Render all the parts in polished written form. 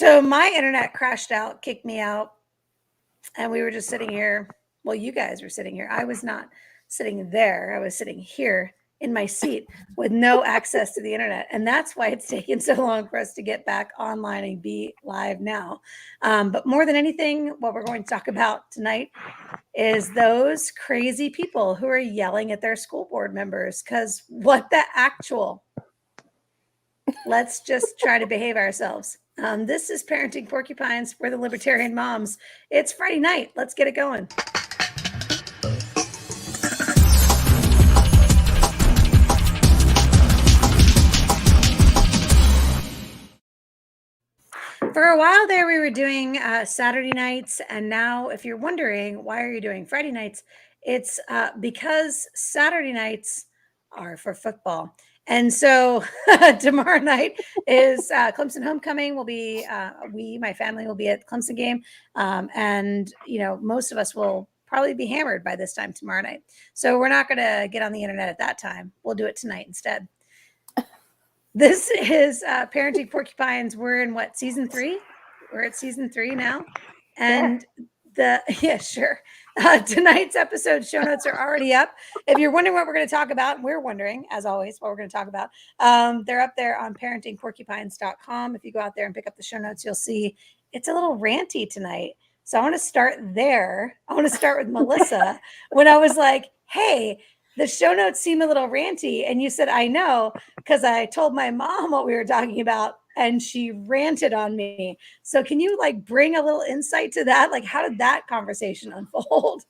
So my internet crashed out, kicked me out, and we were just sitting here. Well, you guys were sitting here. I was not sitting there. I was sitting here in my seat with no access to the internet. And that's why it's taken so long for us to get back online and be live now. But more than anything, what we're going to talk about tonight is those crazy people who are yelling at their school board members. Because what the actual? Let's just try to behave ourselves. This is Parenting Porcupines. We're the Libertarian Moms. It's Friday night. Let's get it going. For a while there, we were doing Saturday nights. And now, if you're wondering, why are you doing Friday nights? It's because Saturday nights are for football. And so tomorrow night is Clemson homecoming. We'll be, my family will be at Clemson game. And, most of us will probably be hammered by this time tomorrow night. So we're not going to get on the internet at that time. We'll do it tonight instead. This is Parenting Porcupines. We're in season 3? We're at season 3 now. And tonight's episode show notes are already up. If you're wondering what we're going to talk about, we're wondering, as always, what we're going to talk about. They're up there on parentingporcupines.com. If you go out there and pick up the show notes, you'll see it's a little ranty tonight. So I want to start there. I want to start with Melissa. When I was like, hey, the show notes seem a little ranty. And you said, I know, because I told my mom what we were talking about and she ranted on me. So can you bring a little insight to that? How did that conversation unfold?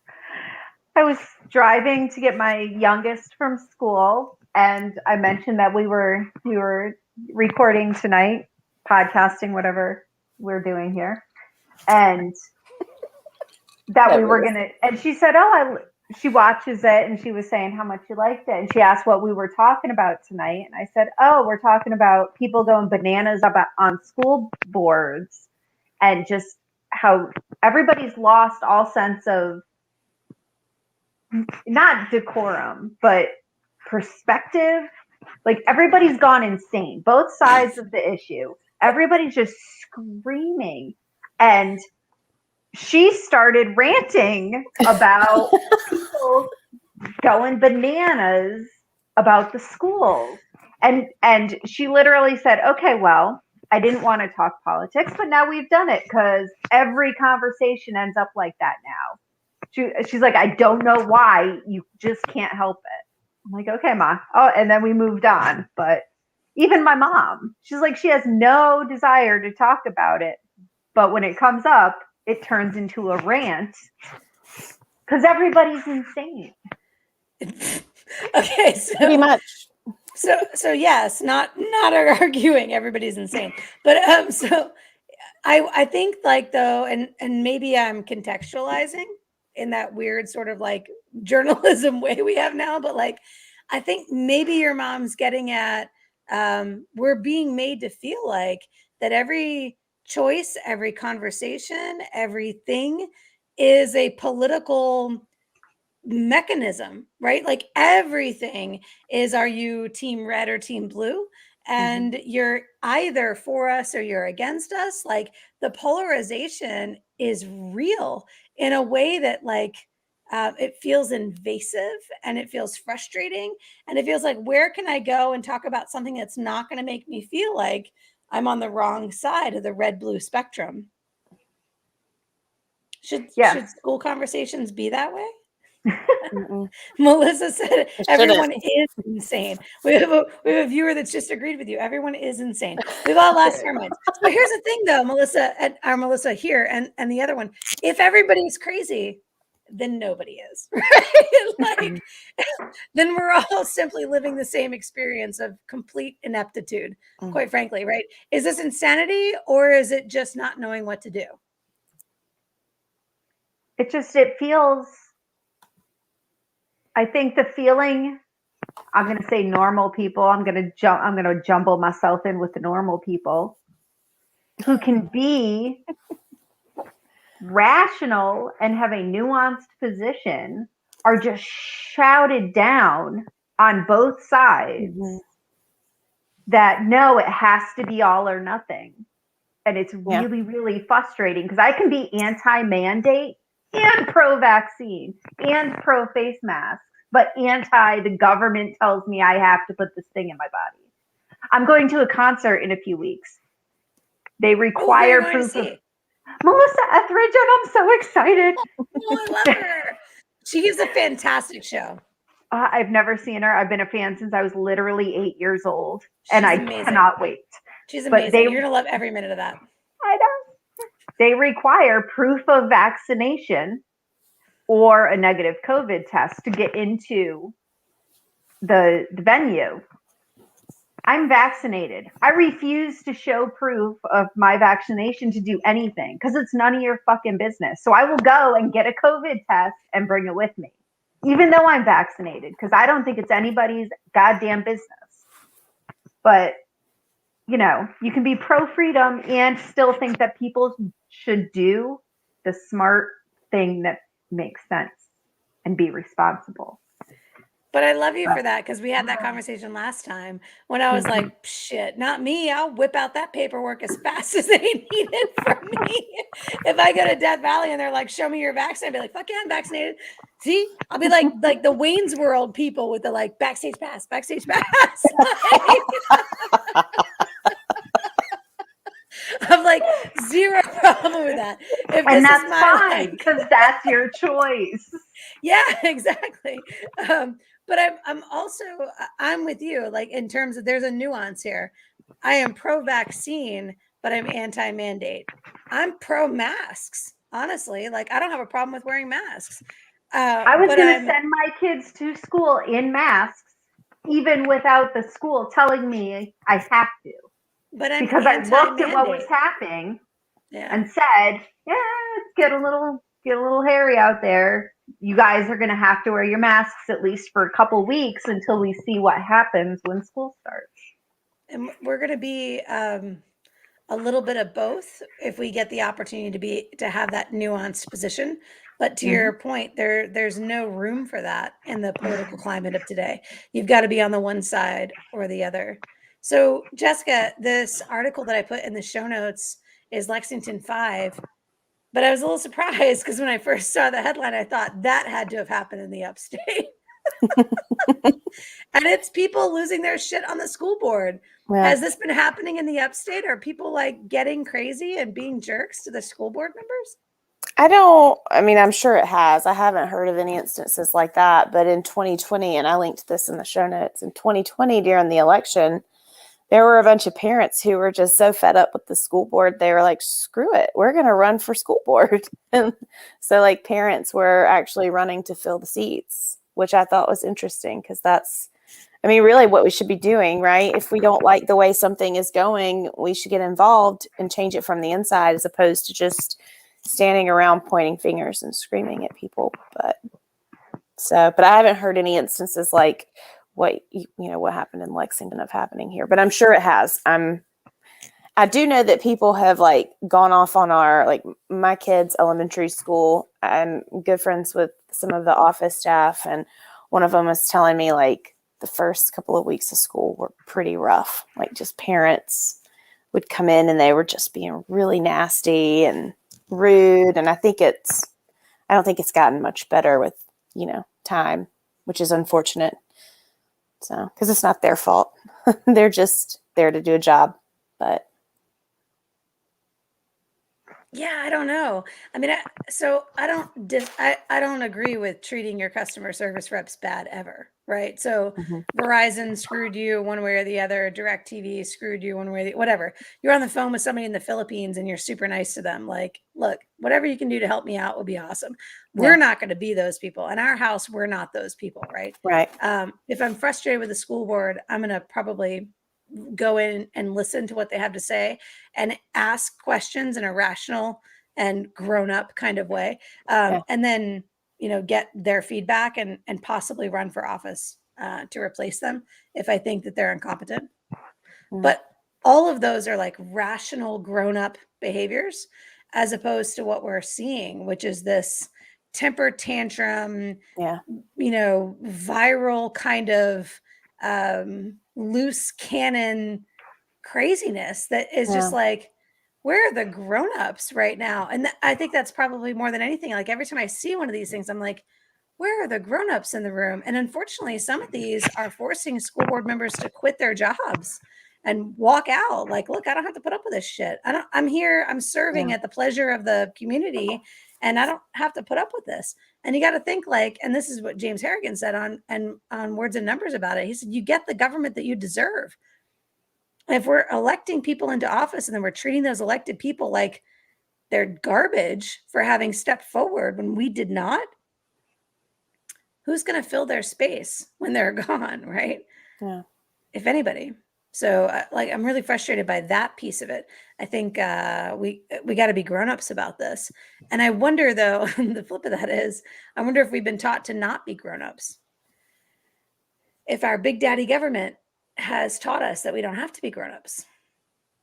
I was driving to get my youngest from school, and I mentioned that we were recording tonight, podcasting, whatever we're doing here. And that we were going to, and she said, she watches it, and she was saying how much she liked it. And she asked what we were talking about tonight. And I said, we're talking about people going bananas on school boards and just how everybody's lost all sense of not decorum, but perspective. Everybody's gone insane. Both sides of the issue. Everybody's just screaming. And she started ranting about people going bananas about the schools. And she literally said, okay, well, I didn't want to talk politics, but now we've done it because every conversation ends up like that now. She's like, I don't know why, you just can't help it. I'm like, okay, Ma. Oh, and then we moved on. But even my mom, she's like, she has no desire to talk about it. But when it comes up, it turns into a rant because everybody's insane. Okay, so pretty much. So yes, not arguing. Everybody's insane, but so I think though, and maybe I'm contextualizing in that weird sort of journalism way we have now, but I think maybe your mom's getting at we're being made to feel like that every choice, every conversation, everything is a political mechanism, right? Everything is, are you team red or team blue? And you're either for us or you're against us. The polarization is real in a way that it feels invasive and it feels frustrating. And it feels like, where can I go and talk about something that's not going to make me feel like I'm on the wrong side of the red-blue spectrum? Should school conversations be that way? Melissa said everyone is insane. We have a viewer that's just agreed with you. Everyone is insane. We've all lost our minds. But here's the thing, though, Melissa here and the other one. If everybody's crazy, then nobody is, right? Then we're all simply living the same experience of complete ineptitude, quite frankly, right? Is this insanity or is it just not knowing what to do? It feels, I think the feeling, I'm going to say normal people, I'm going to jumble myself in with the normal people who can be rational and have a nuanced position are just shouted down on both sides that no, it has to be all or nothing. And it's really, really frustrating because I can be anti-mandate and pro-vaccine and pro-face mask, but anti the government tells me I have to put this thing in my body. I'm going to a concert in a few weeks. They require proof of Melissa Etheridge, and I'm so excited. Oh, I love her. She gives a fantastic show. I've never seen her. I've been a fan since I was literally 8 years old, and I cannot wait. She's amazing. You're gonna love every minute of that. I know. They require proof of vaccination or a negative COVID test to get into the venue. I'm vaccinated. I refuse to show proof of my vaccination to do anything because it's none of your fucking business. So I will go and get a COVID test and bring it with me, even though I'm vaccinated, because I don't think it's anybody's goddamn business. But, you know, you can be pro-freedom and still think that people should do the smart thing that makes sense and be responsible. But I love you for that because we had that conversation last time when I was like, shit, not me. I'll whip out that paperwork as fast as they need it from me. If I go to Death Valley and they're like, show me your vaccine, I'd be like, fuck yeah, I'm vaccinated. See, I'll be like the Wayne's World people with the like backstage pass. I'm like, zero problem with that. And that's fine because that's your choice. Yeah, exactly. But I'm with you, like in terms of there's a nuance here. I am pro-vaccine, but I'm anti-mandate. I'm pro-masks, honestly. Like I don't have a problem with wearing masks. I was going to send my kids to school in masks, even without the school telling me I have to. But because I looked at what was happening and said, yeah, let's get a little hairy out there. You guys are going to have to wear your masks at least for a couple weeks until we see what happens when school starts. And we're going to be a little bit of both if we get the opportunity to have that nuanced position. But to your point, there's no room for that in the political climate of today. You've got to be on the one side or the other. So, Jessica, this article that I put in the show notes is Lexington 5. But I was a little surprised because when I first saw the headline, I thought that had to have happened in the upstate. And it's people losing their shit on the school board. Yeah. Has this been happening in the upstate? Are people like getting crazy and being jerks to the school board members? I'm sure it has. I haven't heard of any instances like that. But in 2020, and I linked this in the show notes, in 2020 during the election, there were a bunch of parents who were just so fed up with the school board. They were like, screw it. We're going to run for school board. And so like parents were actually running to fill the seats, which I thought was interesting because that's, really what we should be doing, right? If we don't like the way something is going, we should get involved and change it from the inside as opposed to just standing around pointing fingers and screaming at people. But I haven't heard any instances like what happened in Lexington of happening here, but I'm sure it has. I do know that people have like gone off on my kids' elementary school. I'm good friends with some of the office staff, and one of them was telling me like the first couple of weeks of school were pretty rough. Like just parents would come in and they were just being really nasty and rude. And I don't think it's gotten much better with, time, which is unfortunate. So, because it's not their fault. They're just there to do a job. But yeah, I don't know. I don't agree with treating your customer service reps bad ever, right? So Verizon screwed you one way or the other, DirecTV screwed you one way or the whatever. You're on the phone with somebody in the Philippines and you're super nice to them. Like, look, whatever you can do to help me out would be awesome. We're not going to be those people. In our house, we're not those people, right? Right. If I'm frustrated with the school board, I'm going to probably go in and listen to what they have to say and ask questions in a rational and grown-up kind of way. And then, get their feedback and possibly run for office to replace them if I think that they're incompetent. But all of those are like rational grown-up behaviors as opposed to what we're seeing, which is this temper tantrum, viral kind of loose cannon craziness that is just like, where are the grown-ups right now? And I think that's probably more than anything. Like every time I see one of these things, I'm like, where are the grown-ups in the room? And unfortunately, some of these are forcing school board members to quit their jobs and walk out. Like, look, I don't have to put up with this shit. I'm here, I'm serving at the pleasure of the community, and I don't have to put up with this. And you got to think like, and this is what James Harrigan said on Words and Numbers about it. He said, you get the government that you deserve. If we're electing people into office and then we're treating those elected people like they're garbage for having stepped forward when we did not, who's going to fill their space when they're gone, right? Yeah. If anybody. So like, I'm really frustrated by that piece of it. I think we got to be grown-ups about this. And I wonder though, the flip of that is, I wonder if we've been taught to not be grown-ups. If our big daddy government has taught us that we don't have to be grown-ups,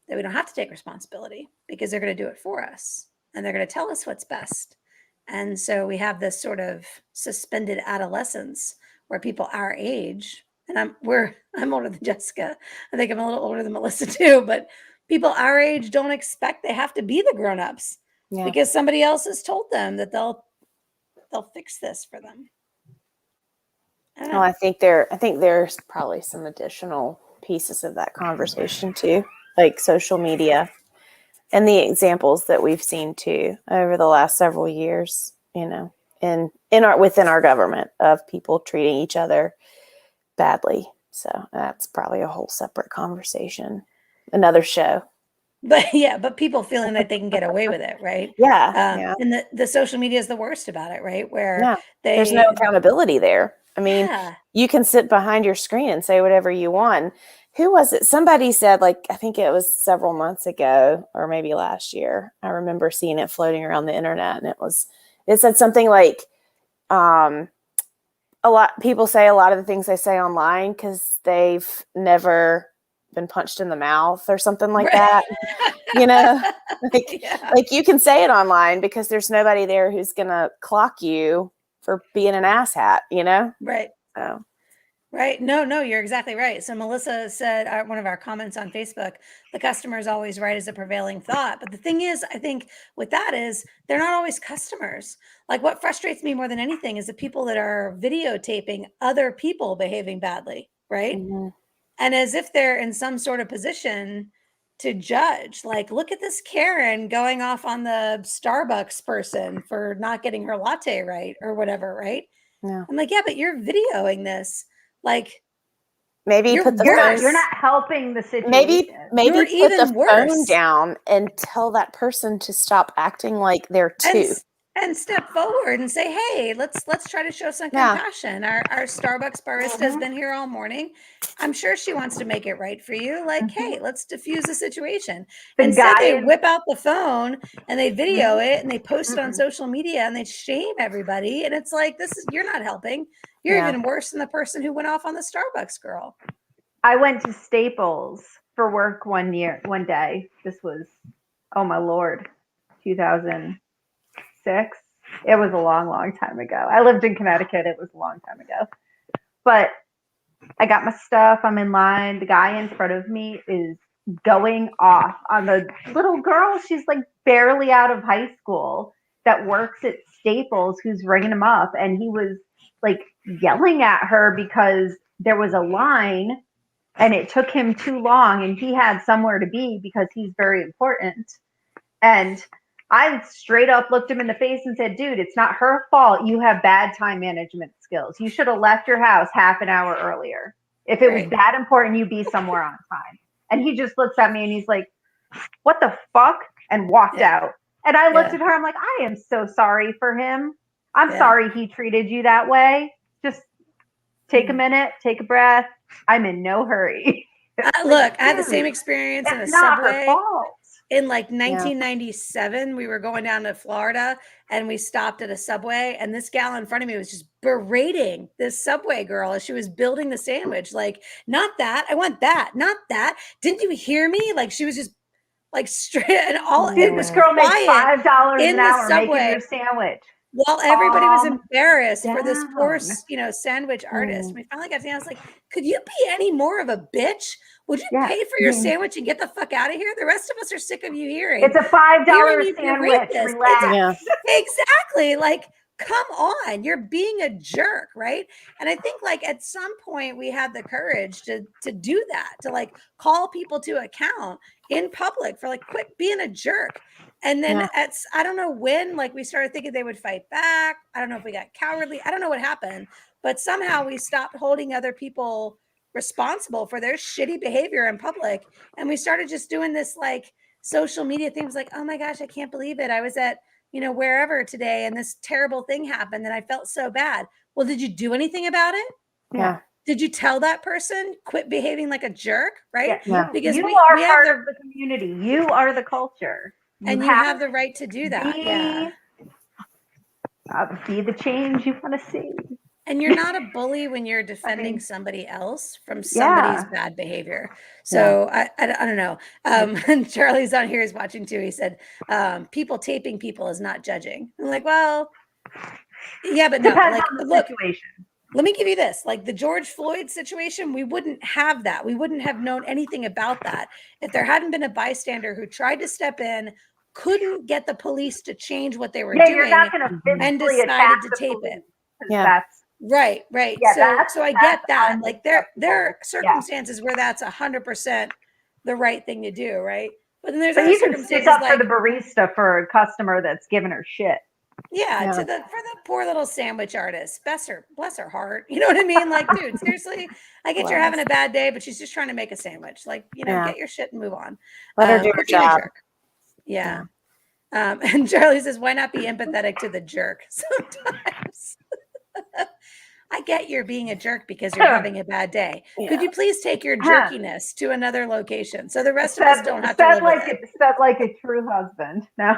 that we don't have to take responsibility because they're going to do it for us and they're going to tell us what's best. And so we have this sort of suspended adolescence where people our age, and I'm older than Jessica. I think I'm a little older than Melissa too, but people our age don't expect they have to be the grown-ups because somebody else has told them that they'll fix this for them. I think there's probably some additional pieces of that conversation too, like social media and the examples that we've seen too over the last several years, you know, within our government of people treating each other badly. So that's probably a whole separate conversation, another show. But people feeling that they can get away with it, right? Yeah. And the social media is the worst about it, right? Where there's no accountability there. I mean, you can sit behind your screen and say whatever you want. Who was it? Somebody said, like, I think it was several months ago or maybe last year. I remember seeing it floating around the internet, and it said something like, people say a lot of the things they say online because they've never been punched in the mouth or something like that. You know, like you can say it online because there's nobody there who's going to clock you for being an asshat, you know? Right. So. Right. No, you're exactly right. So Melissa said, one of our comments on Facebook, the customer is always right as a prevailing thought. But the thing is, I think with that is they're not always customers. Like what frustrates me more than anything is the people that are videotaping other people behaving badly. Right. Mm-hmm. And as if they're in some sort of position to judge, like, look at this Karen going off on the Starbucks person for not getting her latte right or whatever. Right. Yeah. I'm like, yeah, but you're videoing this. Like, maybe you're put the worse. You're not helping the situation. Maybe You're put even the worse. phone down and tell that person to stop acting like they're two. And step forward and say, hey, let's try to show some compassion. Our Starbucks barista has been here all morning. I'm sure she wants to make it right for you. Like, hey, let's diffuse the situation. Instead, they whip out the phone and they video it and they post it on social media and they shame everybody. And it's like, you're not helping. You're even worse than the person who went off on the Starbucks girl. I went to Staples for work one day. This was, oh my Lord, 2006. It was a long, long time ago. I lived in Connecticut. It was a long time ago. But I got my stuff. I'm in line. The guy in front of me is going off on the little girl. She's like barely out of high school that works at Staples who's ringing him up. And he was like yelling at her because there was a line and it took him too long and he had somewhere to be because he's very important. And I straight up looked him in the face and said, dude, it's not her fault. You have bad time management skills. You should have left your house half an hour earlier. If it was that important, you be somewhere on time. And he just looks at me and he's like, what the fuck? And walked out. And I looked at her. I'm like, I am so sorry for him. I'm sorry he treated you that way. Just take a minute, take a breath. I'm in no hurry. Look, I had the same experience in a subway. Her fault. In like 1997, we were going down to Florida and we stopped at a Subway and this gal in front of me was just berating this Subway girl as she was building the sandwich. Like, not that, I want that, not that. Didn't you hear me? Like she was just like straight and all. Dude, this girl makes $5 an hour making your sandwich. While everybody was embarrassed for this poor, sandwich artist. We finally got to, I was like, could you be any more of a bitch Would you Yeah. pay for your sandwich and get the fuck out of here? The rest of us are sick of you hearing. It's a $5 hearing you sandwich. berate this. Relax. Yeah. Exactly. Like, come on, you're being a jerk, right? And I think like at some point we had the courage to do that, to like call people to account in public for like quit being a jerk. And then I don't know when, like we started thinking they would fight back. I don't know if we got cowardly. I don't know what happened, but somehow we stopped holding other people responsible for their shitty behavior in public. And we started just doing this like social media things like, oh my gosh, I can't believe it. I was at, wherever today and this terrible thing happened and I felt so bad. Well, did you do anything about it? Yeah. Did you tell that person quit behaving like a jerk? Right? Yeah. Because you we are have part of the community. You are the culture. You have the right to do that. Be the change you want to see. And you're not a bully when you're defending somebody else from somebody's bad behavior. So I don't know. And Charlie's on here is watching too. He said, people taping people is not judging. I'm like, well, yeah, but no, Depends like, on the look, situation. let me give you this, like the George Floyd situation, we wouldn't have that. We wouldn't have known anything about that if there hadn't been a bystander who tried to step in, couldn't get the police to change what they were doing, you're not going to and physically decided attack to the tape police, it. That's Right. Yeah, So I get that. Like there are unacceptable. circumstances where that's 100% the right thing to do, right? But then there's But other you can stick circumstances up like for the barista for a customer that's giving her shit. for the poor little sandwich artist. Bless her heart. You know what I mean? Like, dude, seriously, I get you're having a bad day, but she's just trying to make a sandwich. Like, get your shit and move on. Let her do her job. Jerk. Yeah. And Charlie says, why not be empathetic to the jerk sometimes? I get you're being a jerk because you're having a bad day. Could you please take your jerkiness to another location so the rest of us don't have to live with it? Said like a true husband. No.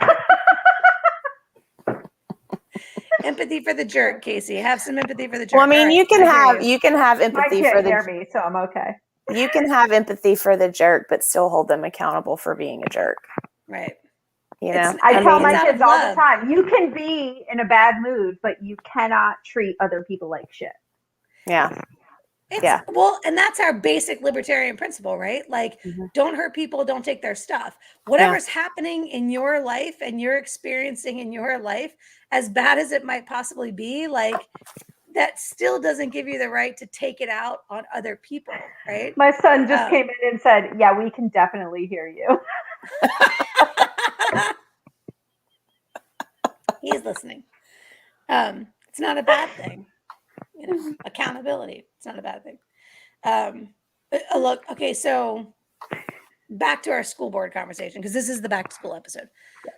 Empathy for the jerk, Casey. Have some empathy for the jerk. Well, I mean, you can have My empathy kid for the hear me, so I'm okay. You can have empathy for the jerk, but still hold them accountable for being a jerk. Right. I tell my kids all the time, you can be in a bad mood, but you cannot treat other people like shit. Yeah. Well, and that's our basic libertarian principle, right? Like, don't hurt people, don't take their stuff. Whatever's happening in your life and you're experiencing in your life, as bad as it might possibly be, like, that still doesn't give you the right to take it out on other people, right? My son just came in and said, yeah, we can definitely hear you. He's listening. It's not a bad thing. Accountability. It's not a bad thing. Look, okay, so back to our school board conversation, because this is the back to school episode.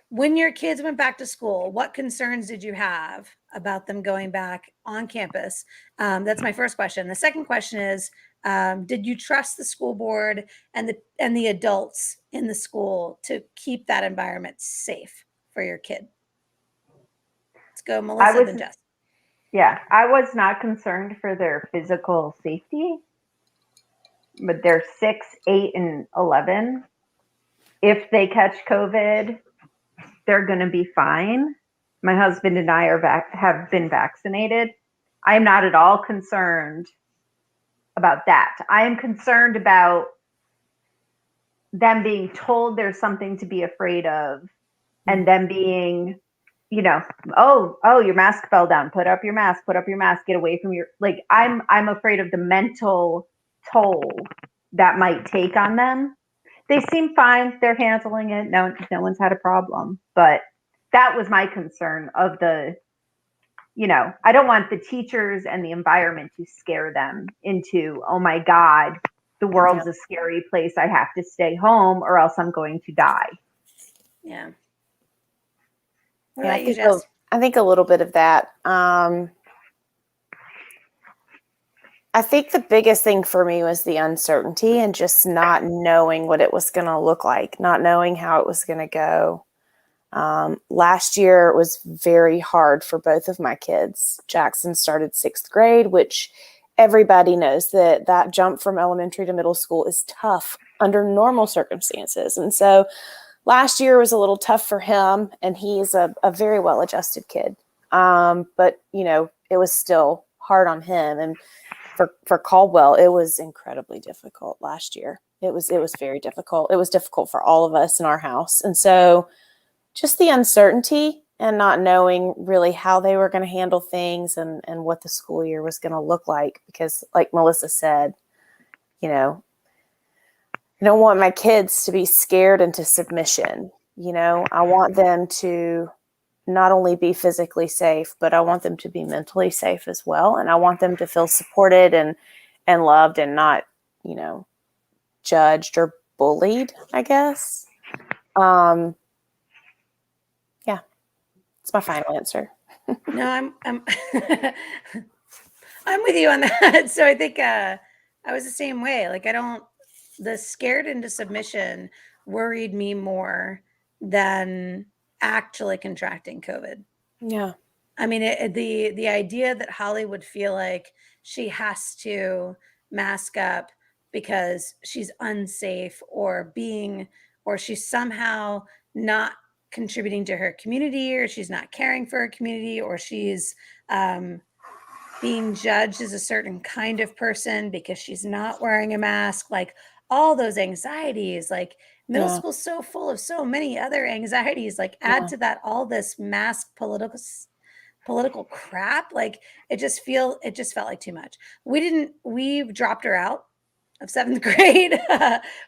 When your kids went back to school, what concerns did you have about them going back on campus? That's my first question. The second question is, did you trust the school board and the adults in the school to keep that environment safe for your kid? Let's go, Melissa and Jess. Yeah, I was not concerned for their physical safety, but they're 6, 8, and 11. If they catch COVID, they're going to be fine. My husband and I have been vaccinated. I am not at all concerned about that. I am concerned about them being told there's something to be afraid of, and them being, oh, your mask fell down. Put up your mask. Get away from your, like, I'm afraid of the mental toll that might take on them. They seem fine. They're handling it. No one's had a problem. But that was my concern of the, I don't want the teachers and the environment to scare them into, oh my God, the world's a scary place. I have to stay home or else I'm going to die. Yeah. I think a little bit of that. I think the biggest thing for me was the uncertainty and just not knowing what it was going to look like, not knowing how it was going to go. Last year was very hard for both of my kids. Jackson started 6th grade, which everybody knows that jump from elementary to middle school is tough under normal circumstances. And so last year was a little tough for him, and he's a very well-adjusted kid. But, it was still hard on him. And for Caldwell, it was incredibly difficult last year. It was very difficult. It was difficult for all of us in our house. And so just the uncertainty and not knowing really how they were going to handle things and what the school year was going to look like. Because like Melissa said, you know, I don't want my kids to be scared into submission. You know, I want them to not only be physically safe, but I want them to be mentally safe as well. And I want them to feel supported and loved and not, you know, judged or bullied, I guess. Yeah, it's my final answer. No, I'm I'm with you on that. So I think I was the same way. Like the scared into submission worried me more than actually contracting COVID. Yeah. I mean, the idea that Holly would feel like she has to mask up because she's unsafe or she's somehow not contributing to her community, or she's not caring for her community, or she's being judged as a certain kind of person because she's not wearing a mask, like all those anxieties, like middle Yeah. school's so full of so many other anxieties, like add to that all this mask political crap. Like it just felt like too much. We dropped her out of 7th grade.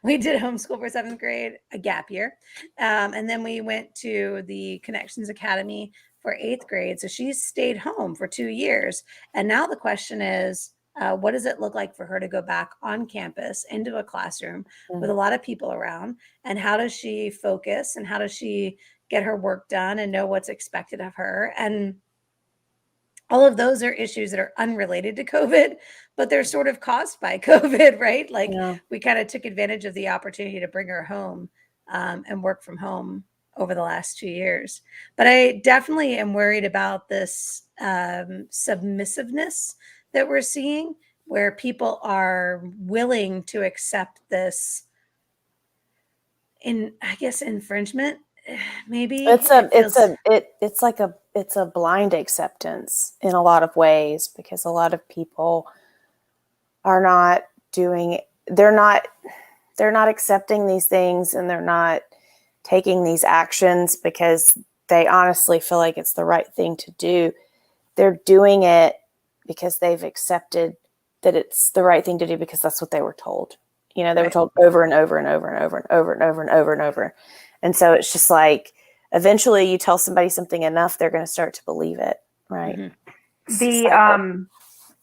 We did homeschool for 7th grade, a gap year. And then we went to the Connections Academy for 8th grade. So she stayed home for 2 years. And now the question is, what does it look like for her to go back on campus into a classroom with a lot of people around? And how does she focus? And how does she get her work done and know what's expected of her? And all of those are issues that are unrelated to COVID, but they're sort of caused by COVID, right? Like we kind of took advantage of the opportunity to bring her home and work from home over the last 2 years. But I definitely am worried about this submissiveness that we're seeing, where people are willing to accept this I guess, infringement. Maybe It's a blind acceptance in a lot of ways, because a lot of people are not they're not accepting these things, and they're not taking these actions because they honestly feel like it's the right thing to do. They're doing it because they've accepted that it's the right thing to do because that's what they were told. You know, they were told over and over and over and over and over and over and over and over. And so it's just like, eventually you tell somebody something enough, they're going to start to believe it. Right. Mm-hmm.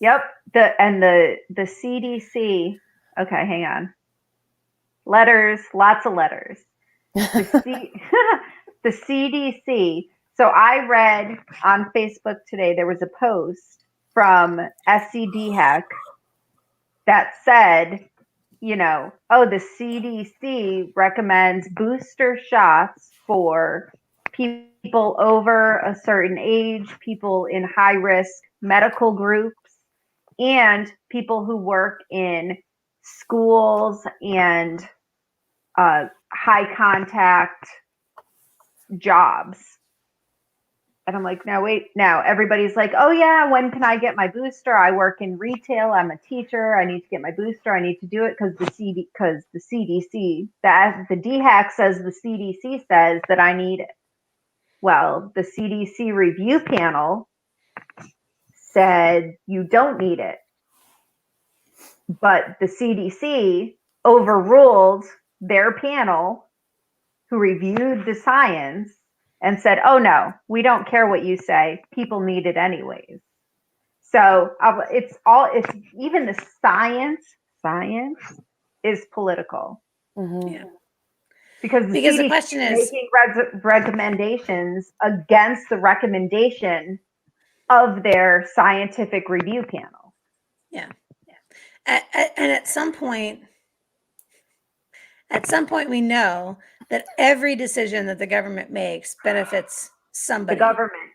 The CDC. Okay, hang on. Letters, lots of letters. The CDC. So I read on Facebook today, there was a post from S3E11 Back that said, you know, the CDC recommends booster shots for people over a certain age, people in high risk medical groups, and people who work in schools and high contact jobs. And I'm like, no, wait, now everybody's like, oh yeah, when can I get my booster? I work in retail. I'm a teacher. I need to get my booster. I need to do it because the CDC, the DHAC says the CDC says that I need it. Well, the CDC review panel said you don't need it. But the CDC overruled their panel who reviewed the science and said, oh no, we don't care what you say. People need it anyways. So it's even the science is political. Mm-hmm. Yeah. Because CDC the question is making recommendations against the recommendation of their scientific review panel. Yeah. And at some point, we know that every decision that the government makes benefits somebody. The government.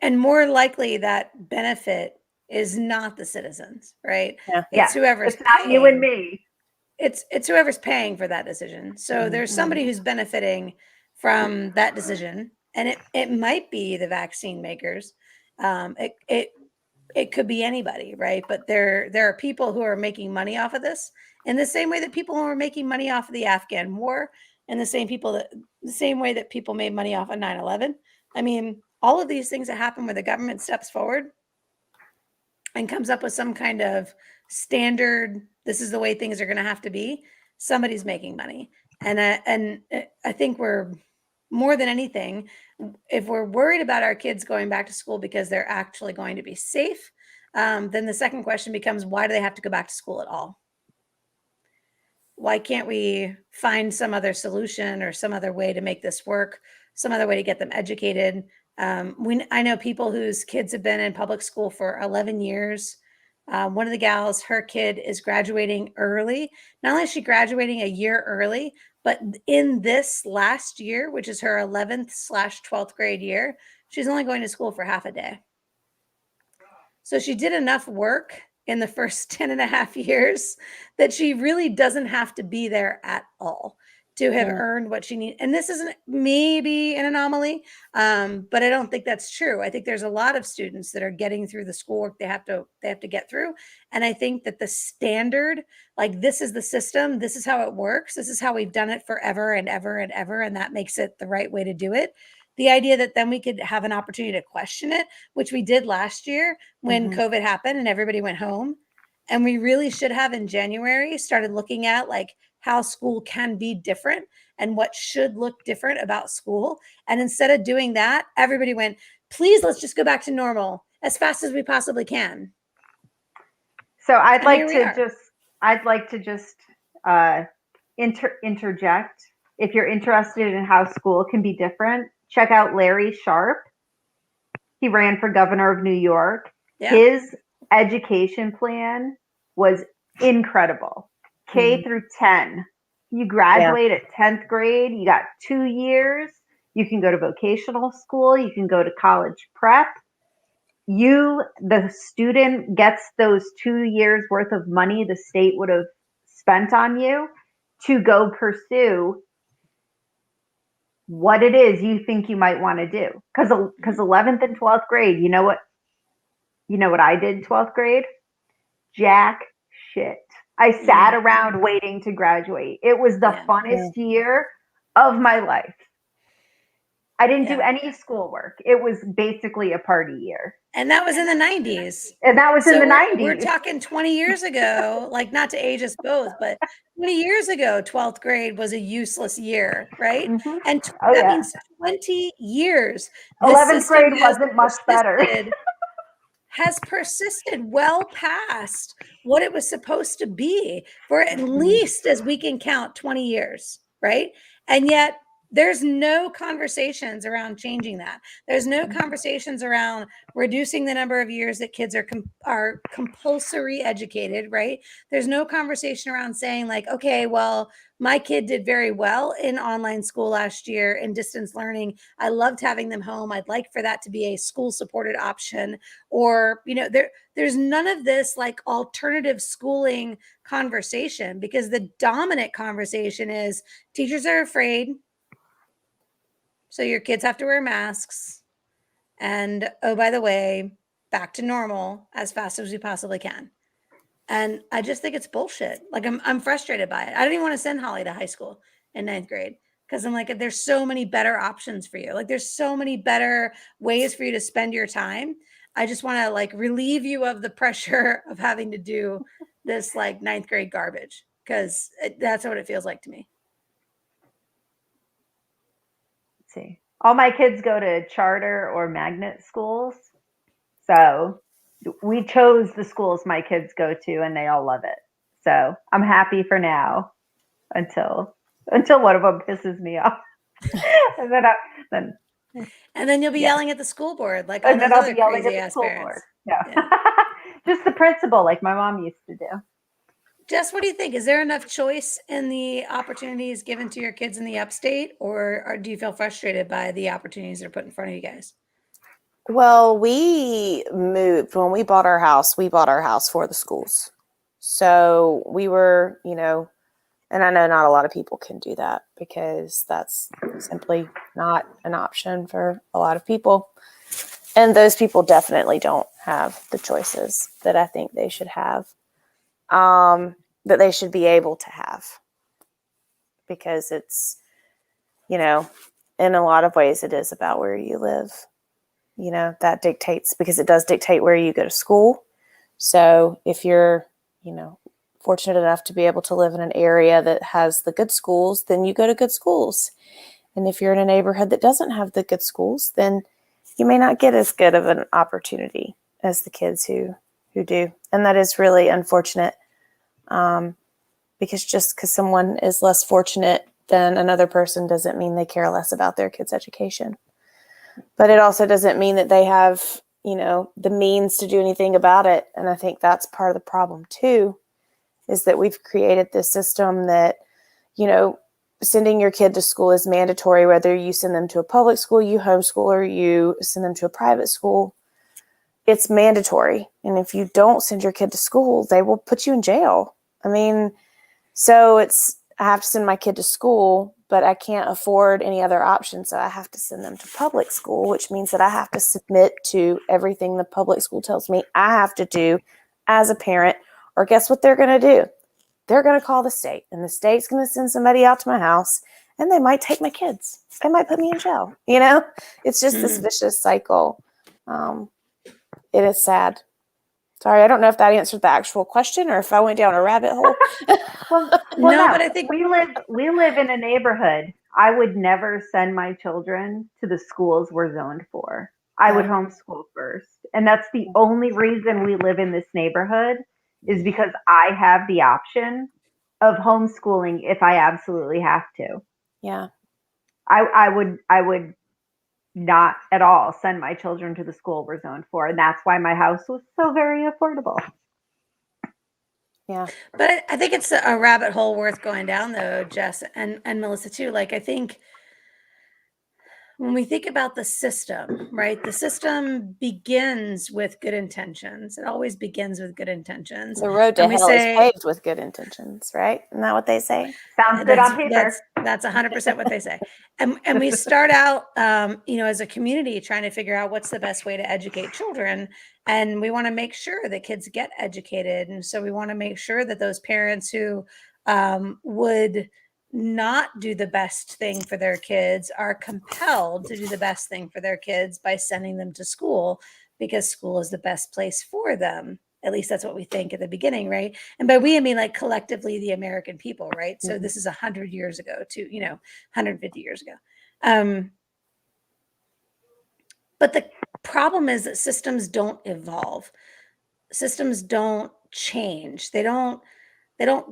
and more likely that benefit is not the citizens, right? Yeah. It's whoever's it's not paying. you and me. It's whoever's paying for that decision. So there's somebody who's benefiting from that decision, and it might be the vaccine makers. It it could be anybody, right? But there are people who are making money off of this in the same way that people were making money off of the Afghan war, and the same way that people made money off of 9/11. I mean, all of these things that happen where the government steps forward and comes up with some kind of standard, this is the way things are going to have to be, somebody's making money. And I think we're, more than anything, if we're worried about our kids going back to school because they're actually going to be safe, then the second question becomes, why do they have to go back to school at all? Why can't we find some other solution or some other way to make this work, some other way to get them educated? I know people whose kids have been in public school for 11 years. One of the gals, her kid is graduating early. Not only is she graduating a year early, but in this last year, which is her 11th/12th grade year, she's only going to school for half a day. So she did enough work in the first 10 and a half years that she really doesn't have to be there at all to have earned what she needs. And this isn't maybe an anomaly, but I don't think that's true. I think there's a lot of students that are getting through the schoolwork they have to get through. And I think that the standard, like, this is the system, this is how it works, this is how we've done it forever and ever and ever, and that makes it the right way to do it. The idea that then we could have an opportunity to question it, which we did last year when COVID happened and everybody went home. And we really should have in January started looking at like how school can be different and what should look different about school. And instead of doing that, everybody went, please, let's just go back to normal as fast as we possibly can. So I'd like to just interject. If you're interested in how school can be different, check out Larry Sharp. He ran for governor of New York. Yeah. His education plan was incredible. K through 10. You graduate at 10th grade, you got 2 years. You can go to vocational school, you can go to college prep. The student gets those 2 years worth of money the state would have spent on you to go pursue what it is you think you might want to do. Because 11th and 12th grade, you know what I did 12th grade? Jack shit. I sat around waiting to graduate. It was the funnest year of my life. I didn't do any schoolwork. It was basically a party year. And that was in the 90s. And that was in the 90s. We're talking 20 years ago, like, not to age us both, but 20 years ago, 12th grade was a useless year, right? Mm-hmm. And that means 20 years. 11th grade wasn't much better. Has persisted well past what it was supposed to be for at least, as we can count, 20 years, right? And yet there's no conversations around changing that. There's no conversations around reducing the number of years that kids are compulsory educated, right? There's no conversation around saying like, okay, well, my kid did very well in online school last year in distance learning. I loved having them home. I'd like for that to be a school supported option. Or, there's none of this like alternative schooling conversation, because the dominant conversation is teachers are afraid, so your kids have to wear masks. And oh, by the way, back to normal as fast as we possibly can. And I just think it's bullshit. Like, I'm frustrated by it. I don't even want to send Holly to high school in 9th grade, because I'm like, there's so many better options for you. Like, there's so many better ways for you to spend your time. I just want to like relieve you of the pressure of having to do this like 9th grade garbage, because that's what it feels like to me. See, all my kids go to charter or magnet schools, so we chose the schools my kids go to, and they all love it. So I'm happy for now, until one of them pisses me off, and then you'll be yelling at the school board, like, and then I'll be yelling at the school board. Yeah. Just the principal, like my mom used to do. Jess, what do you think? Is there enough choice in the opportunities given to your kids in the upstate, or do you feel frustrated by the opportunities that are put in front of you guys? Well, we moved when we bought our house for the schools. So we were, and I know not a lot of people can do that, because that's simply not an option for a lot of people. And those people definitely don't have the choices that I think they should have, that they should be able to have. Because it's, in a lot of ways it is about where you live. That dictates, because it does dictate where you go to school. So if you're, fortunate enough to be able to live in an area that has the good schools, then you go to good schools. And if you're in a neighborhood that doesn't have the good schools, then you may not get as good of an opportunity as the kids who do. And that is really unfortunate, because just because someone is less fortunate than another person doesn't mean they care less about their kids' education. But it also doesn't mean that they have, the means to do anything about it. And I think that's part of the problem too, is that we've created this system that, sending your kid to school is mandatory, whether you send them to a public school, you homeschool, or you send them to a private school. It's mandatory. And if you don't send your kid to school, they will put you in jail. I mean, so I have to send my kid to school, but I can't afford any other option. So I have to send them to public school, which means that I have to submit to everything the public school tells me I have to do as a parent. Or guess what they're going to do? They're going to call the state, and the state's going to send somebody out to my house, and they might take my kids. They might put me in jail. It's just this vicious cycle. It is sad. Sorry, I don't know if that answered the actual question or if I went down a rabbit hole. Well, No, no, but I think we live in a neighborhood. I would never send my children to the schools we're zoned for. I would homeschool first. And that's the only reason we live in this neighborhood, is because I have the option of homeschooling if I absolutely have to. Yeah. I would not at all send my children to the school we're zoned for. And that's why my house was so very affordable. Yeah. But I think it's a rabbit hole worth going down, though, Jess and Melissa too. Like, I think when we think about the system, right? The system begins with good intentions. It always begins with good intentions. The road to And we hell is say, paved with good intentions, right? Isn't that what they say? Sounds good on paper. That's 100% what they say. And we start out, as a community trying to figure out what's the best way to educate children. And we want to make sure that kids get educated. And so we want to make sure that those parents who would not do the best thing for their kids are compelled to do the best thing for their kids by sending them to school, because school is the best place for them. At least that's what we think at the beginning, right? And by we, I mean like collectively the American people, right? So this is 100 years ago to 150 years ago. But the problem is that systems don't evolve. Systems don't change. They don't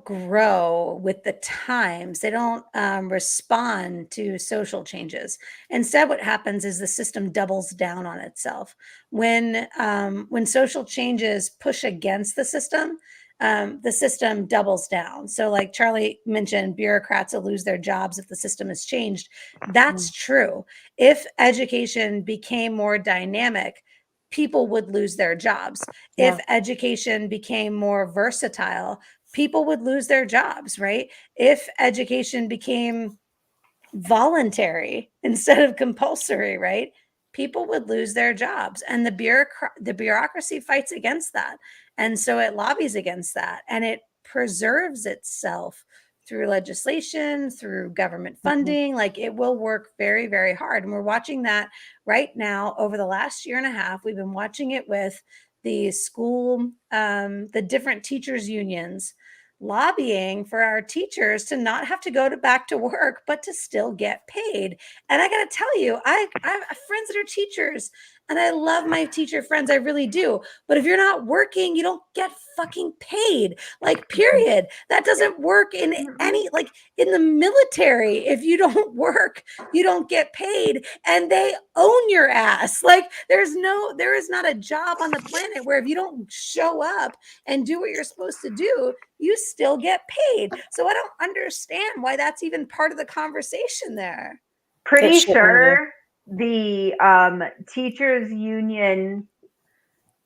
grow with the times. They don't respond to social changes. Instead, what happens is the system doubles down on itself. When social changes push against the system doubles down. So like Charlie mentioned, bureaucrats will lose their jobs if the system has changed. That's true. If education became more dynamic, people would lose their jobs. Yeah. If education became more versatile, people would lose their jobs, right? If education became voluntary instead of compulsory, right? People would lose their jobs. And the bureaucracy fights against that. And so it lobbies against that, and it preserves itself through legislation, through government funding. Like, it will work very, very hard. And we're watching that right now over the last year and a half. We've been watching it with the school, the different teachers unions lobbying for our teachers to not have to go back to work, but to still get paid. And I got to tell you, I have friends that are teachers, and I love my teacher friends. I really do. But if you're not working, you don't get fucking paid. Like, period. That doesn't work in any, like in the military. If you don't work, you don't get paid, and they own your ass. Like, there is not a job on the planet where if you don't show up and do what you're supposed to do, you still get paid. So I don't understand why that's even part of the conversation there. Pretty sure the teachers union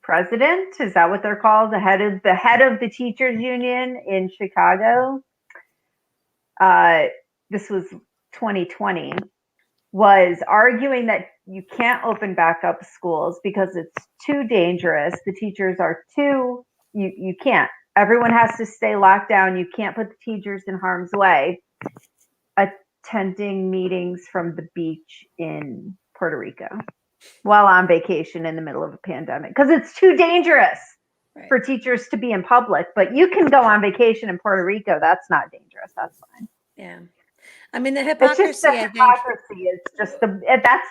president, is that what they're called? The head of the teachers union in Chicago. This was 2020. was arguing that you can't open back up schools because it's too dangerous. The teachers are too, you can't. Everyone has to stay locked down. You can't put the teachers in harm's way. Attending meetings from the beach in Puerto Rico while on vacation in the middle of a pandemic because it's too dangerous for teachers to be in public. But you can go on vacation in Puerto Rico. That's not dangerous. That's fine. Yeah. I mean, the It's hypocrisy, just the hypocrisy is just that's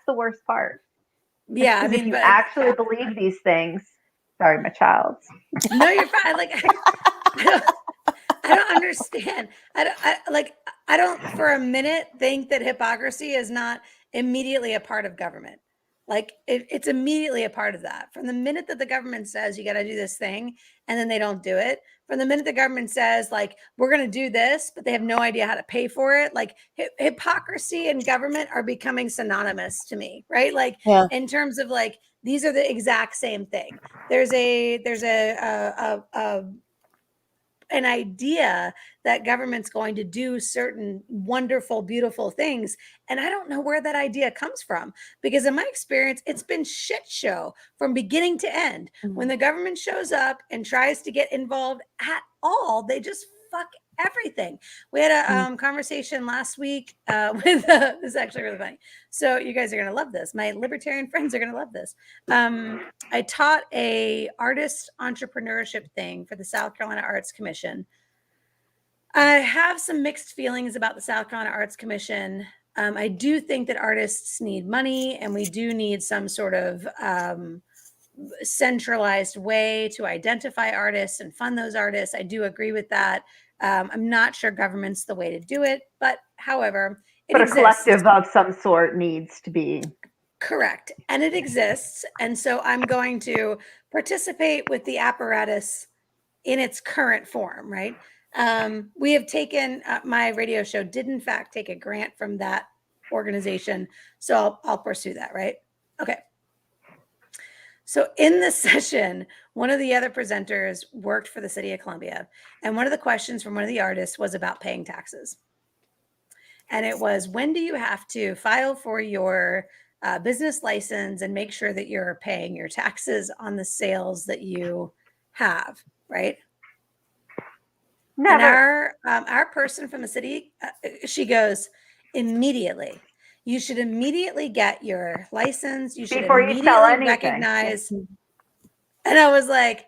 the worst part. Yeah. I Because mean, if you but actually believe these things, sorry, my child. no, you're fine. Like, I don't understand. I don't for a minute think that hypocrisy is not immediately a part of government. Like it's immediately a part of that. From the minute that the government says you got to do this thing and then they don't do it, from the minute the government says like we're going to do this, but they have no idea how to pay for it, like hypocrisy and government are becoming synonymous to me, right? Like Yeah. in terms of like these are the exact same thing. There's an idea that government's going to do certain wonderful, beautiful things. And I don't know where that idea comes from because in my experience, it's been shit show from beginning to end. Mhm. When the government shows up and tries to get involved at all, they just fuck everything. We had a conversation last week with, this is actually really funny. So you guys are going to love this. My libertarian friends are going to love this. I taught a artist entrepreneurship thing for the South Carolina Arts Commission. I have some mixed feelings about the South Carolina Arts Commission. I do think that artists need money and we do need some sort of centralized way to identify artists and fund those artists. I do agree with that. I'm not sure government's the way to do it, but however, it exists. A collective of some sort needs to be. Correct. And it exists. And so I'm going to participate with the apparatus in its current form, right? We have taken, my radio show did in fact take a grant from that organization. So I'll pursue that, right? Okay. So in this session, one of the other presenters worked for the city of Columbia. And one of the questions from one of the artists was about paying taxes. And it was, when do you have to file for your business license and make sure that you're paying your taxes on the sales that you have, right? Never. And our person from the city, she goes, immediately. You should immediately get your license. You should Before you sell immediately anything. recognize. And I was like,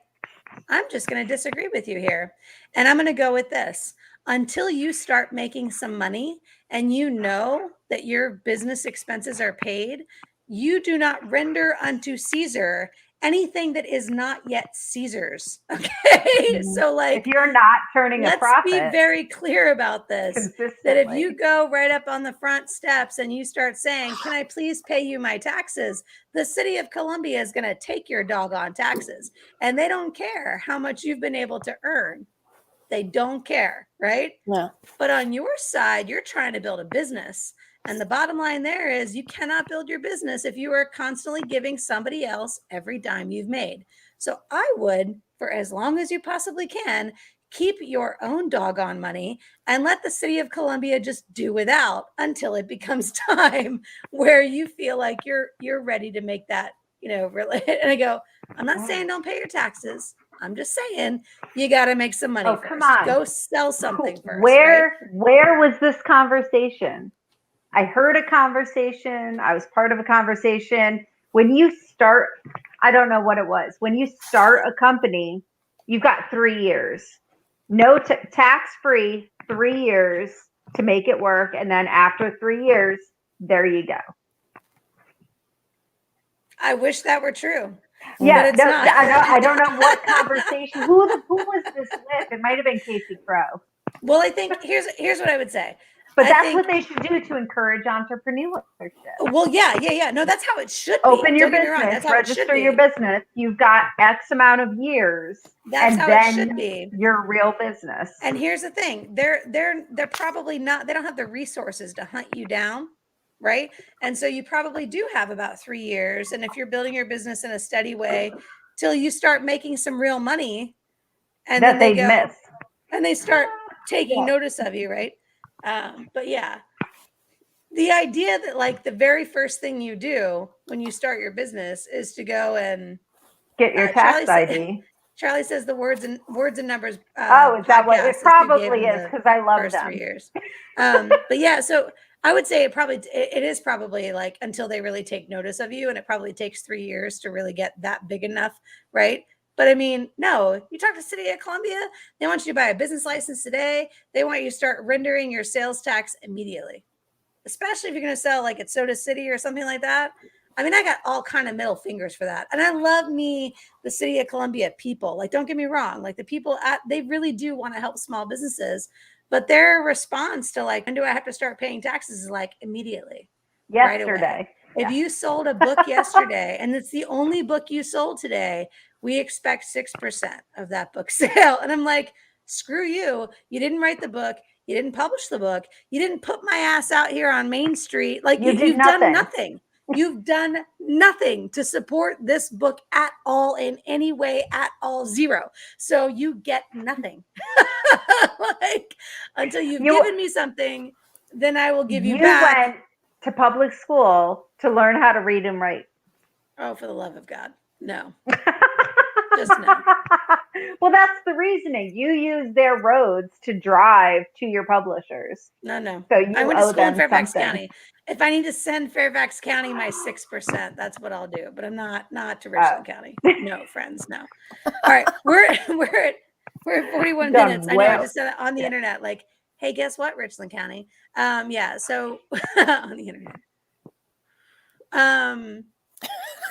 I'm just going to disagree with you here. And I'm going to go with this. Until you start making some money and you know that your business expenses are paid, you do not render unto Caesar anything that is not yet Caesar's. Okay. So like, if you're not turning a profit, let's be very clear about this, that if you go right up on the front steps and you start saying, can I please pay you my taxes? The city of Columbia is going to take your doggone taxes and they don't care how much you've been able to earn. They don't care, right? Yeah. But on your side, you're trying to build a business. And the bottom line there is you cannot build your business if you are constantly giving somebody else every dime you've made. So I would, for as long as you possibly can, keep your own doggone money and let the city of Columbia just do without until it becomes time where you feel like you're ready to make that, really. And I go, I'm not saying don't pay your taxes. I'm just saying you got to make some money first. Come on. Go sell something first. Where was this conversation? I heard a conversation. I was part of a conversation. When you start, I don't know what it was. When you start a company, you've got 3 years. No tax-free 3 years to make it work. And then after 3 years, there you go. I wish that were true. Yeah, but it's not. I don't know what conversation. Who was this with? It might have been Casey Crow. Well, I think here's what I would say. But that's what they should do to encourage entrepreneurship. Well, yeah. No, that's how it should be. Open your business, register your business. You've got X amount of years. That's how it should be. Your real business. And here's the thing: they're probably not. They don't have the resources to hunt you down, right? And so you probably do have about 3 years. And if you're building your business in a steady way, till you start making some real money, and that then they miss, and they start taking notice of you, right? But yeah, the idea that like the very first thing you do when you start your business is to go and Get your tax ID. Charlie says the words and numbers Oh, is that what it podcast probably is? Because I love first them. 3 years. But yeah, so I would say it is probably like until they really take notice of you, and it probably takes 3 years to really get that big enough, right? But I mean, no, you talk to City of Columbia, they want you to buy a business license today. They want you to start rendering your sales tax immediately, especially if you're going to sell like at Soda City or something like that. I mean, I got all kind of middle fingers for that. And I love me, the City of Columbia people. Like, don't get me wrong. Like the people they really do want to help small businesses, but their response to like, when do I have to start paying taxes is like immediately, right away. Yesterday. If you sold a book yesterday and it's the only book you sold today, we expect 6% of that book sale. And I'm like, screw you. You didn't write the book. You didn't publish the book. You didn't put my ass out here on Main Street. Like you've done nothing. You've done nothing to support this book at all in any way at all. Zero. So you get nothing. Like until you've given me something, then I will give you back. You went to public school to learn how to read and write. Oh, for the love of God. No. Just no. Well, that's the reasoning. You use their roads to drive to your publishers. No. So you I went to owe school in them Fairfax something. County. If I need to send Fairfax County my 6%, that's what I'll do. But I'm not to Richland County. No, friends, no. All right, we're at 41 minutes. I know I just said it on the internet. Like, hey, guess what, Richland County? Yeah. So on the internet.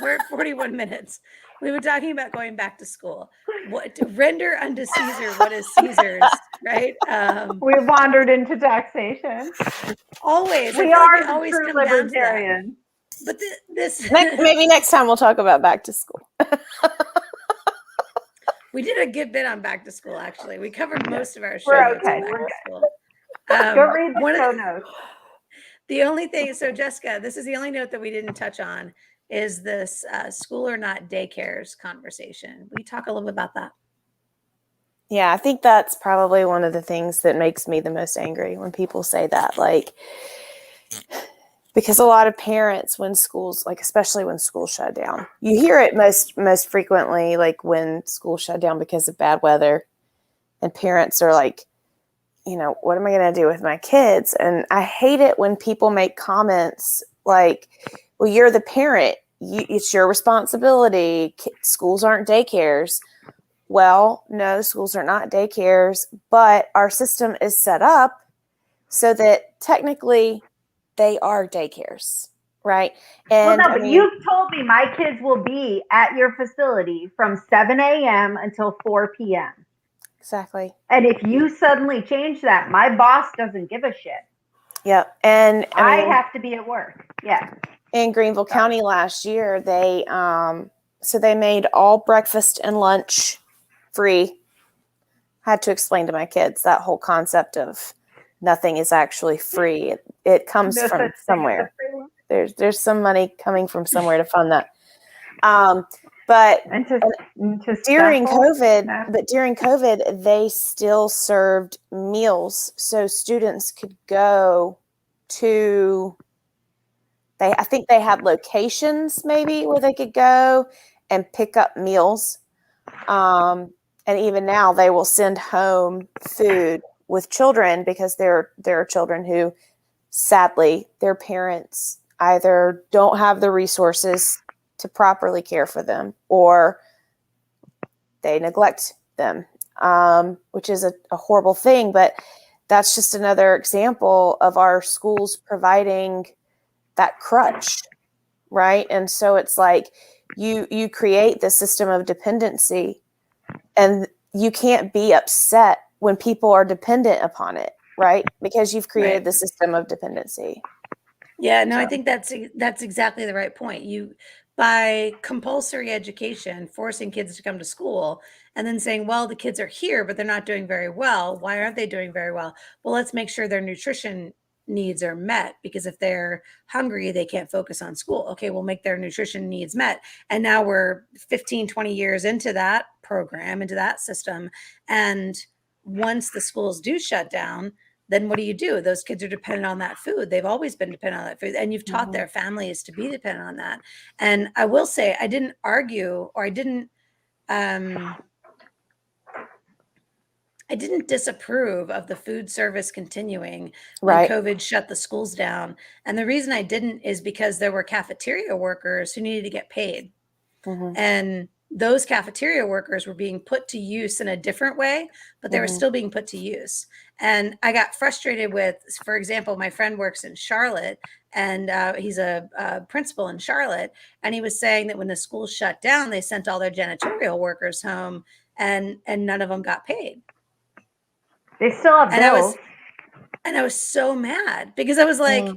We're at 41 minutes. We were talking about going back to school. What to render unto Caesar what is Caesar's, right? We wandered into taxation. Always. We are the true libertarians. But this maybe next time we'll talk about back to school. We did a good bit on back to school, actually. We covered most of our show We're notes okay. on back We're to good. school. Go read the show notes. The only thing, so Jessica, this is the only note that we didn't touch on, is this school or not daycares conversation. Will you talk a little bit about that? Yeah, I think that's probably one of the things that makes me the most angry when people say that. Like, because a lot of parents, when schools, like especially when schools shut down, you hear it most frequently, like when schools shut down because of bad weather, and parents are like, you know, what am I going to do with my kids? And I hate it when people make comments like, well, you're the parent. It's your responsibility. Schools aren't daycares. Well, no, schools are not daycares, but our system is set up so that technically they are daycares, right? And well, no, but you've told me my kids will be at your facility from 7 a.m. until 4 p.m. Exactly. And if you suddenly change that, my boss doesn't give a shit. Yeah. And I have to be at work. Yeah. In Greenville County last year, they made all breakfast and lunch free. I had to explain to my kids that whole concept of nothing is actually free. It comes from somewhere. There's some money coming from somewhere to fund that. But during COVID, they still served meals, so students could go to. I think they had locations maybe where they could go and pick up meals. And even now they will send home food with children because there are children who, sadly, their parents either don't have the resources to properly care for them or they neglect them, which is a horrible thing. But that's just another example of our schools providing that crutch, right? And so it's like you create the system of dependency, and you can't be upset when people are dependent upon it, right? Because you've created the system of dependency. Yeah, no, I think that's exactly the right point. By compulsory education, forcing kids to come to school and then saying, well, the kids are here, but they're not doing very well. Why aren't they doing very well? Well, let's make sure their nutrition needs are met, because if they're hungry, they can't focus on school. Okay, we'll make their nutrition needs met. And now we're 15, 20 years into that program, into that system. And once the schools do shut down, then what do? Those kids are dependent on that food. They've always been dependent on that food. And you've taught their families to be dependent on that. And I will say, I didn't argue, or I didn't disapprove of the food service continuing when Right. COVID shut the schools down. And the reason I didn't is because there were cafeteria workers who needed to get paid. And those cafeteria workers were being put to use in a different way, but they were still being put to use. And I got frustrated with, for example, my friend works in Charlotte, and he's a principal in Charlotte. And he was saying that when the schools shut down, they sent all their janitorial workers home, and none of them got paid. They still have And bills. I was so mad because I was like,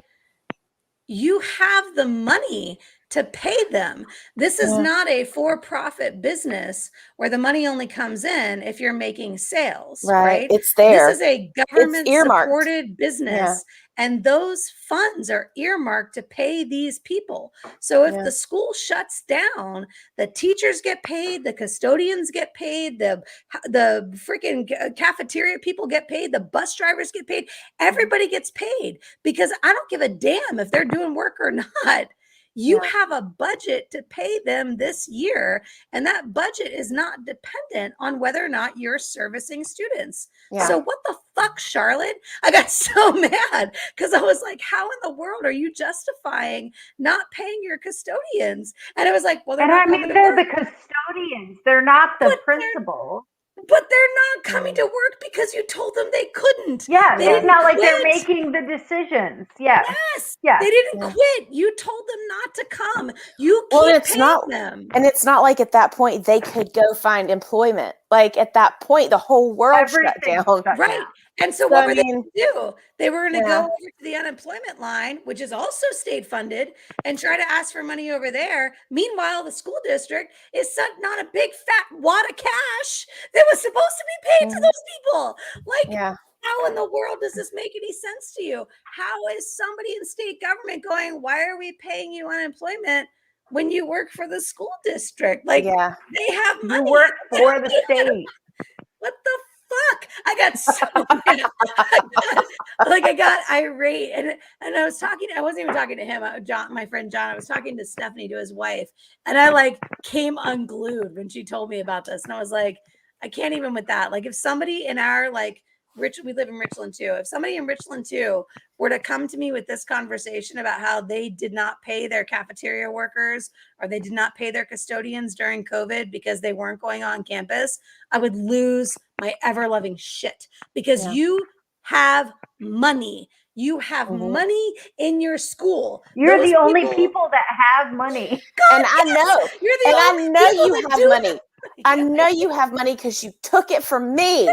you have the money to pay them. This is not a for-profit business where the money only comes in if you're making sales, right? It's there. This is a government-supported business, and those funds are earmarked to pay these people. So if the school shuts down, the teachers get paid, the custodians get paid, the freaking cafeteria people get paid, the bus drivers get paid, everybody gets paid, because I don't give a damn if they're doing work or not. You have a budget to pay them this year, and that budget is not dependent on whether or not you're servicing students. So what the fuck, Charlotte? I got so mad because I was like, how in the world are you justifying not paying your custodians? And I was like, well, they're not coming to they're work. the custodians. They're not the principal. But they're not coming to work because you told them they couldn't. Yeah, They it's not like they're quit. making the decisions. Yeah. Yes. Yeah. They didn't quit. You told them not to come. You keep paying them. And it's not like at that point they could go find employment. Like at that point, the whole world shut down. Right. And so what were they going to do? They were going to go over to the unemployment line, which is also state funded, and try to ask for money over there. Meanwhile, the school district is sitting on a big fat wad of cash that was supposed to be paid to those people. Like, how in the world does this make any sense to you? How is somebody in state government going, why are we paying you unemployment when you work for the school district? Like, they have money. You work for the state. What the fuck? I got so mad. I got irate, and I was talking. I wasn't even talking to him. John, my friend John. I was talking to Stephanie, to his wife, and I came unglued when she told me about this, and I was like, I can't even with that. Like, if somebody in our we live in Richland too. If somebody in Richland too were to come to me with this conversation about how they did not pay their cafeteria workers or they did not pay their custodians during COVID because they weren't going on campus, I would lose my ever-loving shit, because you have money. You have money in your school. You're the only people that have money. God, and I know. You're the only I know you that have money. I know you have money because you took it from me.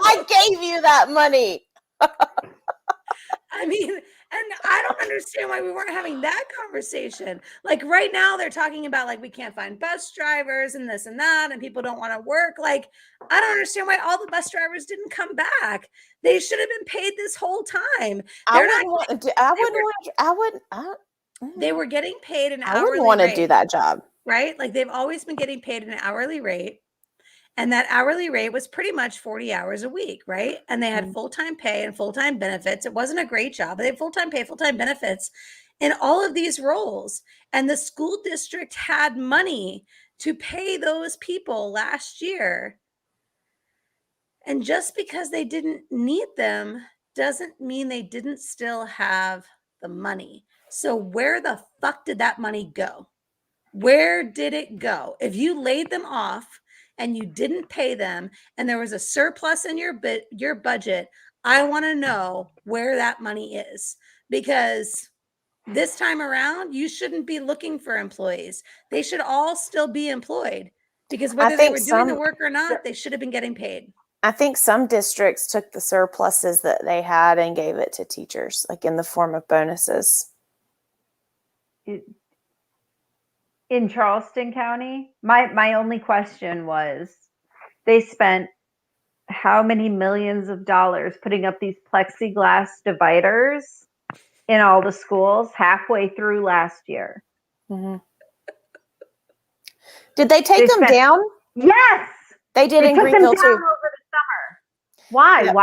I gave you that money. I mean, and I don't understand why we weren't having that conversation. Like right now, they're talking about we can't find bus drivers and this and that, and people don't want to work. Like, I don't understand why all the bus drivers didn't come back. They should have been paid this whole time. They were getting paid an hourly rate. I wouldn't want to do that job. Right? Like, they've always been getting paid an hourly rate. And that hourly rate was pretty much 40 hours a week, right? And they had full-time pay and full-time benefits. It wasn't a great job, but they had full-time pay, full-time benefits in all of these roles. And the school district had money to pay those people last year. And just because they didn't need them doesn't mean they didn't still have the money. So where the fuck did that money go? Where did it go? If you laid them off and you didn't pay them and there was a surplus in your budget, I want to know where that money is, because this time around, you shouldn't be looking for employees. They should all still be employed, because whether they were doing the work or not, they should have been getting paid. I think some districts took the surpluses that they had and gave it to teachers, like in the form of bonuses. In Charleston County, my only question was, they spent how many millions of dollars putting up these plexiglass dividers in all the schools halfway through last year? Mm-hmm. Did they take them down? Yes, they did. They in took Greenville them down too. over the summer. Why? Yep.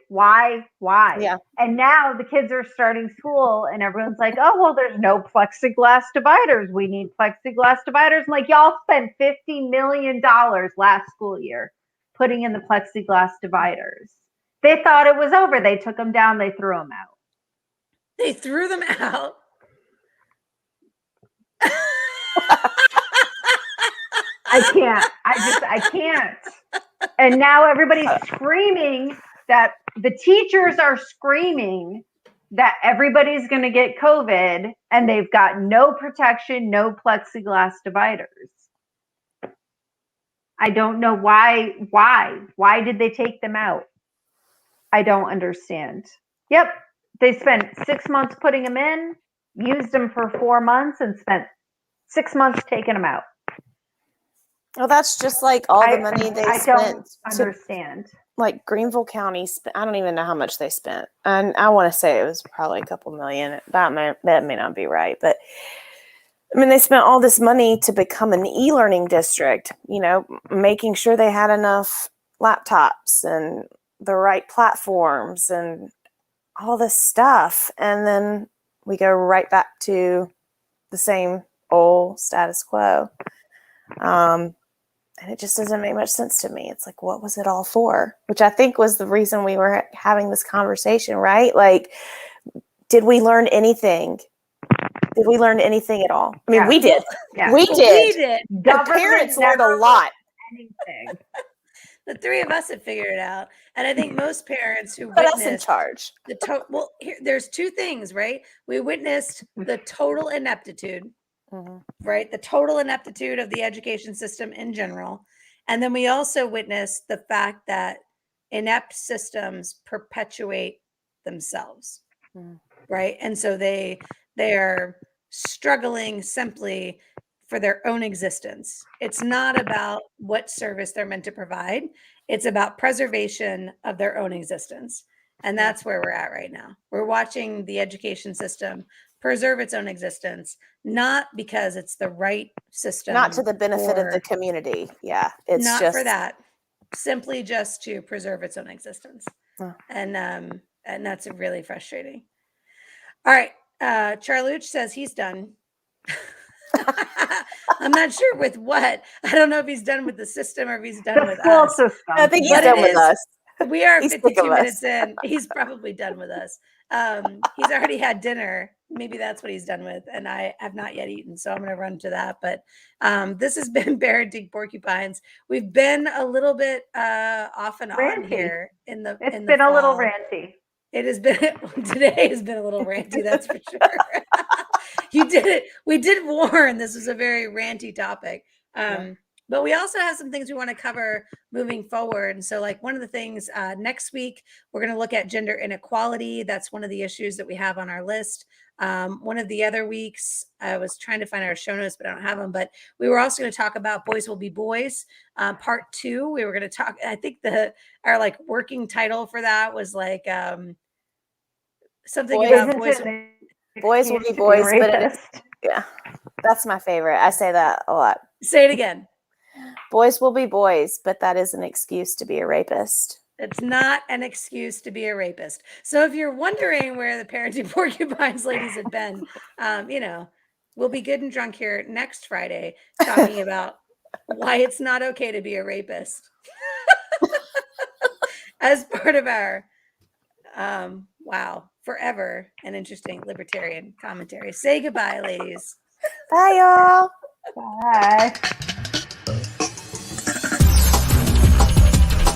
Why? Yeah. And now the kids are starting school and everyone's like, oh, well, there's no plexiglass dividers. We need plexiglass dividers. I'm like, y'all spent $50 million last school year putting in the plexiglass dividers. They thought it was over. They took them down. They threw them out. They threw them out. I can't. And now everybody's screaming that the teachers are screaming that everybody's going to get COVID and they've got no protection, no plexiglass dividers. I don't know why. Why did they take them out? I don't understand. Yep. They spent 6 months putting them in, used them for 4 months, and spent 6 months taking them out. Well, that's just like all the money they I spent don't to, understand. like Greenville County. I don't even know how much they spent, and I want to say it was probably a couple million. That may not be right, but I mean, they spent all this money to become an e-learning district. You know, making sure they had enough laptops and the right platforms and all this stuff, and then we go right back to the same old status quo. And it just doesn't make much sense to me. It's like, what was it all for? Which I think was the reason we were having this conversation, right? Like, did we learn anything? Did we learn anything at all? I mean, Yeah. we did. Yeah. We did. We did. The parents learned a lot. Anything. The three of us have figured it out. And I think most parents who Put us in witnessed charge. well, there's two things, right? We witnessed the total ineptitude, right? The total ineptitude of the education system in general. And then we also witnessed the fact that inept systems perpetuate themselves, right? And so they're struggling simply for their own existence. It's not about what service they're meant to provide. It's about preservation of their own existence. And that's where we're at right now. We're watching the education system preserve its own existence, not because it's the right system. Not to the benefit of the community. Yeah. It's not just for that. Simply just to preserve its own existence. And that's really frustrating. All right. Charluch says he's done. I'm not sure with what. I don't know if he's done with the system or if he's done with School us. system. I think he's But done with us. We are He's sick 52 of us. minutes in. He's probably done with us. He's already had dinner. Maybe that's what he's done with. And I have not yet eaten. So I'm going to run to that. But this has been Parenting Porcupines. We've been a little bit off and on Ranty. here in the It's in been the a little fall. ranty. It has been today has been a little ranty, that's for sure. You did it. We did warn this was a very ranty topic. But we also have some things we want to cover moving forward. And so, like, one of the things next week, we're going to look at gender inequality. That's one of the issues that we have on our list. One of the other weeks, I was trying to find our show notes, but I don't have them. But we were also going to talk about Boys Will Be Boys, part 2. We were going to talk, I think our like working title for that was like something about boys will be boys, but yeah, that's my favorite. I say that a lot. Say it again. Boys will be boys, but that is an excuse to be a rapist. It's not an excuse to be a rapist. So if you're wondering where the Parenting Porcupines ladies have been, we'll be good and drunk here next Friday talking about why it's not okay to be a rapist as part of our forever and interesting libertarian commentary. Say goodbye, ladies. Bye, y'all. Bye.